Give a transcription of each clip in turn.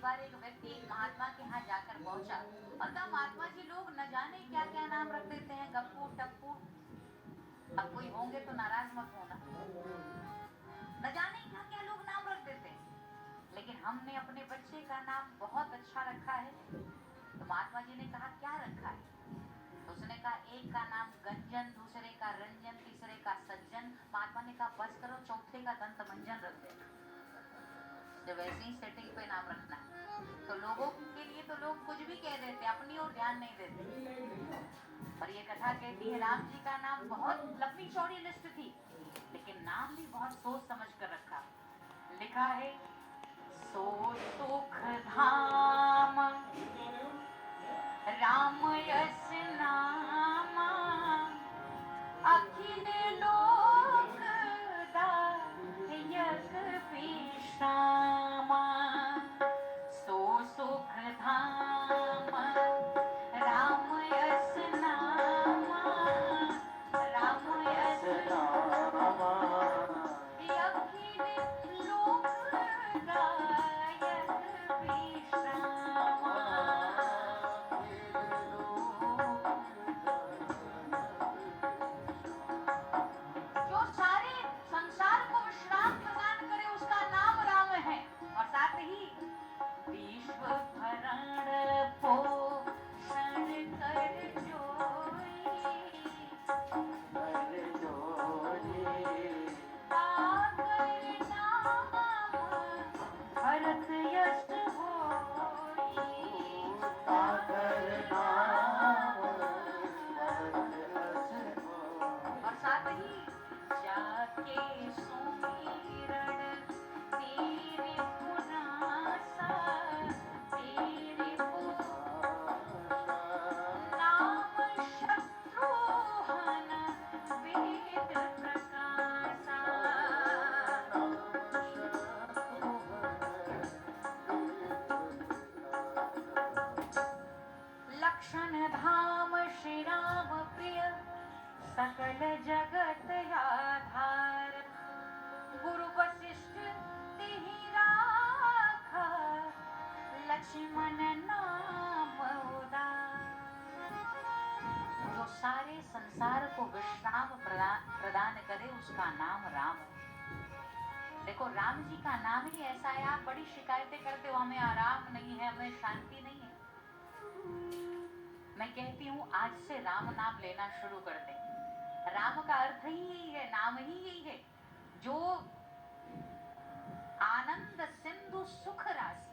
बार एक व्यक्ति एक महात्मा के यहाँ जाकर पहुंचा और कहा, महात्मा जी लोग न जाने क्या क्या नाम रख देते हैं, गप्पू टप्पू। अब कोई होंगे तो नाराज मत होना, न जाने क्या क्या लोग नाम रख देते हैं, लेकिन हमने अपने बच्चे का नाम बहुत अच्छा रखा है। तो महात्मा जी ने कहा, क्या रखा है? तो उसने कहा, एक का नाम गंजन, दूसरे का रंजन, तीसरे का सज्जन। महात्मा ने कहा, बस करो, चौथे का दंत मंजन रख देना। जब ऐसी ही सेटिंग पे नाम रखना है, तो लोगों के लिए तो लोग कुछ भी कह देते, अपनी ओर ध्यान नहीं देते। और ये कथा कहती है, राम जी का नाम बहुत लंबी चौड़ी लिस्ट थी, लेकिन नाम भी बहुत सोच समझ कर रखा। लिखा है, सो सुख धाम राम यस नामा, अखिल लोक दायक विश्रामा। सो सुख धाम राम यस नामा, राम यस नामा, अखिल लोक दायक विश्रामा। जो सारे संसार को विश्राम प्रदान करे उसका नाम राम है। और साथ ही विश्व भरण पोषण कर जोई, आकर नाम भरत यश होई, आकर नाम भरत यश होई। और साथ ही जाके सुमिरन तेरे पुनासा, तेरे नाम शत्रुहन वेद प्रकाशा। लक्षण धाम श्री राम प्रिय, सकल जगत आधार। गुरु वशिष्ठ तिहि राखा, लक्ष्मण नाम उदार। जो सारे संसार को विश्राम प्रदान करे उसका नाम राम है। देखो, राम जी का नाम ही ऐसा है। आप बड़ी शिकायतें करते हो, हमें आराम नहीं है, हमें शांति नहीं है। मैं कहती हूँ, आज से राम नाम लेना शुरू कर दें। राम का अर्थ ही यही है, नाम ही यही है, जो आनंद सिंधु सुख राशि,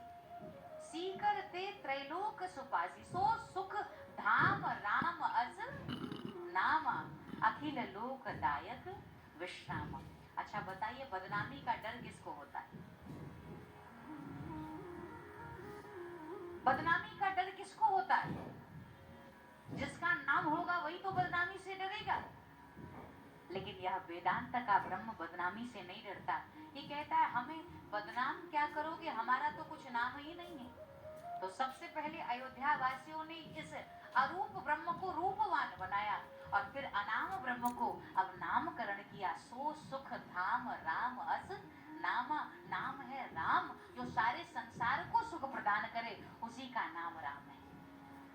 सीकर ते त्रैलोक सुपासी। सो सुख धाम राम अस नामा, अखिल लोक दायक विश्राम। अच्छा बताइए, बदनामी का डर किसको होता है? बदनामी का डर किसको होता है? जिसका नाम होगा वही तो बदनामी से डरेगा। लेकिन यह वेदांत का ब्रह्म बदनामी से नहीं डरता। ये कहता है, हमें बदनाम क्या करोगे, हमारा तो कुछ नाम ही नहीं है। तो सबसे पहले अयोध्या वासियों ने इस अरूप ब्रह्म को रूपवान बनाया और फिर अनाम ब्रह्म को अब नामकरण किया। सो सुख धाम राम अस नामा, नाम है राम, जो सारे संसार को सुख प्रदान करे, उसी का नाम राम है।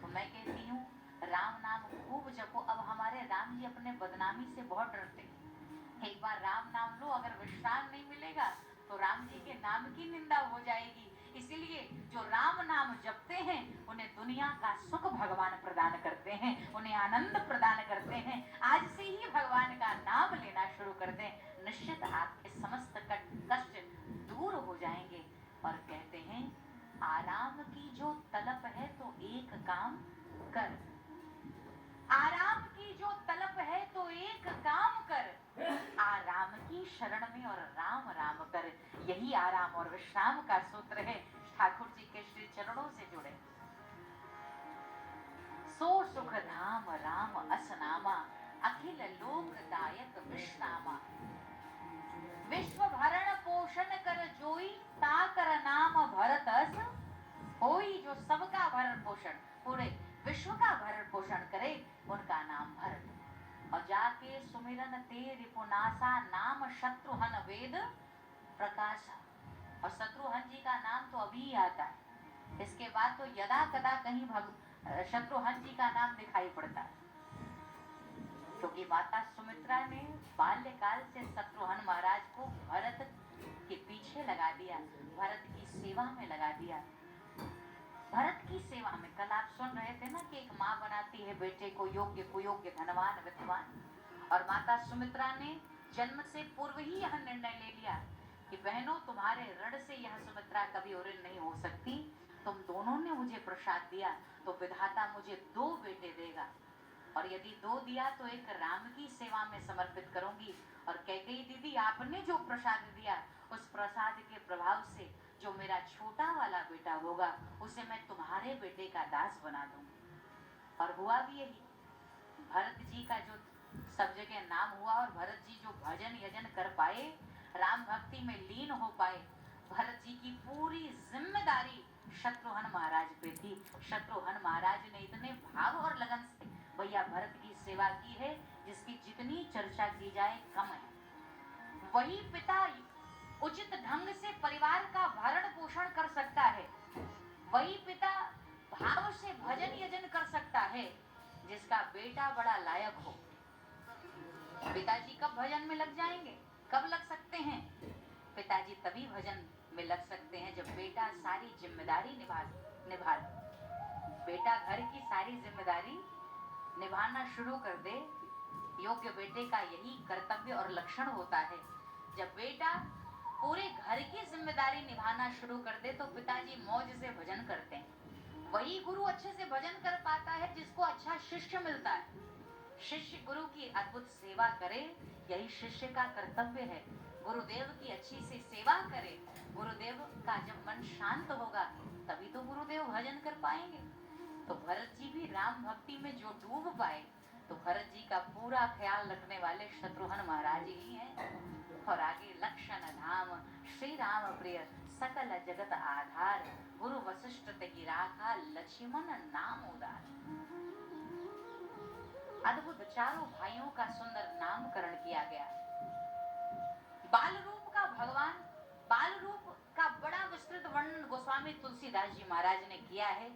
तो मैं कहती हूँ, राम नाम खूब जपो। अब हमारे राम जी अपने बदनामी से बहुत डरते हैं। एक बार राम नाम लो, अगर विश्राम नहीं मिलेगा तो राम जी के नाम की निंदा हो जाएगी। इसीलिए जो राम नाम जपते हैं उन्हें दुनिया का सुख भगवान प्रदान करते हैं, उन्हें आनंद प्रदान करते हैं। आज से ही भगवान का नाम लेना शुरू कर दें, निश्चित आपके समस्त कष्ट दूर हो जाएंगे। और कहते हैं, आराम की जो तलब है तो एक काम कर। आराम की जो तलब है तो एक काम कर, आराम की शरण में और राम राम कर। यही आराम और विश्राम का सूत्र है, ठाकुर जी के श्री चरणों से जुड़े। सो सुख धाम राम असनामा, अखिल लोक दायक विश्रामा। विश्व भरण पोषण कर जोई, ताकर नाम भरत अस होई। जो सबका भरण पोषण, पूरे विश्व का भरण पोषण करे, उनका नाम भरत। और जाके सुमिरन ते रिपुनासा, नाम शत्रुहन वेद प्रकाशा। और शत्रुहन जी का नाम तो अभी आता है, इसके बाद तो यदा कदा कहीं शत्रुघ्न जी का नाम दिखाई पड़ता है, क्योंकि माता सुमित्रा ने बाल्यकाल से शत्रुघ्न महाराज को भरत के पीछे लगा दिया, भरत की सेवा में लगा दिया। भरत की सेवा में, कल आप सुन रहे थे ना कि एक माँ बनाती है बेटे को योग्य कुयोग्य, धनवान विद्वान, और माता सुमित्रा ने जन्म से पूर्व ही यह निर्णय ले लिया कि बहनों, तुम्हारे ऋण से यह सुमित्रा कभी ऋण नहीं हो सकती। तुम दोनों ने मुझे प्रसाद दिया तो विधाता मुझे 2 बेटे देगा, और यदि 2 दिया तो एक राम की सेवा में समर्पित करूंगी, और कैकेयी दीदी आपने जो प्रसाद दिया उस प्रसाद के प्रभाव से जो मेरा छोटा वाला बेटा होगा उसे मैं तुम्हारे बेटे का दास बना दूंगी। और हुआ भी यही। भरत जी का जो सब जगह नाम हुआ, और भरत जी जो भजन यजन कर पाए, राम भक्ति में लीन हो पाए, भरत जी की पूरी जिम्मेदारी शत्रुघ्न महाराज पे थी। शत्रुघ्न महाराज ने इतने भाव और लगन से भैया भरत की सेवा की है जिसकी जितनी चर्चा की जाए कम है। वही पिता उचित ढंग से परिवार का भरण पोषण कर सकता है, वही पिता भाव से भजन यजन कर सकता है जिसका बेटा बड़ा लायक हो। पिताजी कब भजन में लग जाएंगे, कब लग सकते हैं? पिताजी तभी भजन में लग सकते हैं जब बेटा सारी जिम्मेदारी निभा बेटा घर की सारी जिम्मेदारी निभाना शुरू कर दे। योग्य बेटे का यही कर्तव्य और लक्षण होता है। जब बेटा पूरे घर की जिम्मेदारी निभाना शुरू कर दे तो पिताजी मौज से भजन करते हैं। वही गुरु अच्छे से भजन कर पाता है जिसको अच्छा शिष्य मिलता है। शिष्य गुरु की अद्भुत सेवा करे, यही शिष्य का कर्तव्य है। गुरुदेव की अच्छी से सेवा करे, गुरुदेव का जब मन शांत होगा तभी तो गुरुदेव भजन कर पाएंगे। तो भरत जी भी राम भक्ति में जो डूब पाए, तो भरत जी का पूरा ख्याल रखने वाले शत्रुघ्न महाराज ही हैं। और आगे लक्षण धाम श्री राम प्रिय सकल जगत आधार, गुरु वशिष्ठ तहि राखा लक्ष्मण नाम उदार। अद्भुत चारों भाइयों का सुंदर नामकरण किया गया। बाल रूप का भगवान, बाल रूप का बड़ा विस्तृत वर्णन गोस्वामी तुलसीदास जी महाराज ने किया है,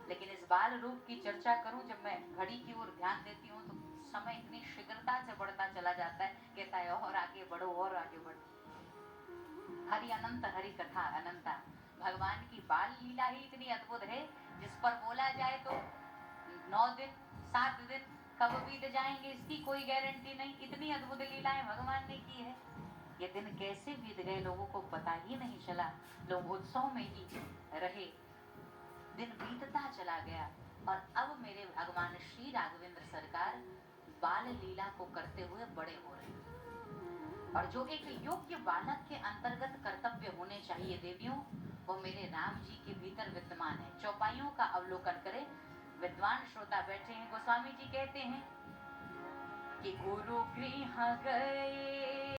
लेकिन इस बाल रूप की चर्चा करूं, जब मैं घड़ी की ओर ध्यान देती हूँ तो समय इतनी शीघ्रता से बढ़ता चला जाता है, कहता है और आगे बढ़ो और आगे बढ़ो। हरि अनंत, हरि कथा अनंता। भगवान की बाल लीला ही इतनी अद्भुत है जिस पर बोला जाए तो 9 दिन 7 दिन कब बीत जाएंगे इसकी कोई गारंटी नहीं। इतनी अद्भुत लीलाएं भगवान ने की है। ये दिन कैसे बीत गए लोगों को पता ही नहीं चला। लोग उत्सव में ही रहे, दिन बीतता चला गया। और अब मेरे भगवान श्री राघवेंद्र सरकार बाल लीला को करते हुए बड़े हो रहे हैं। और जो एक योग्य बालक के अंतर्गत कर्तव्य होने चाहिए देवियों, वो मेरे राम जी के भीतर विद्यमान है। चौपाइयों का अवलोकन करें, विद्वान श्रोता बैठे हैं। गोस्वामी जी कहते हैं कि गुरु गृह गए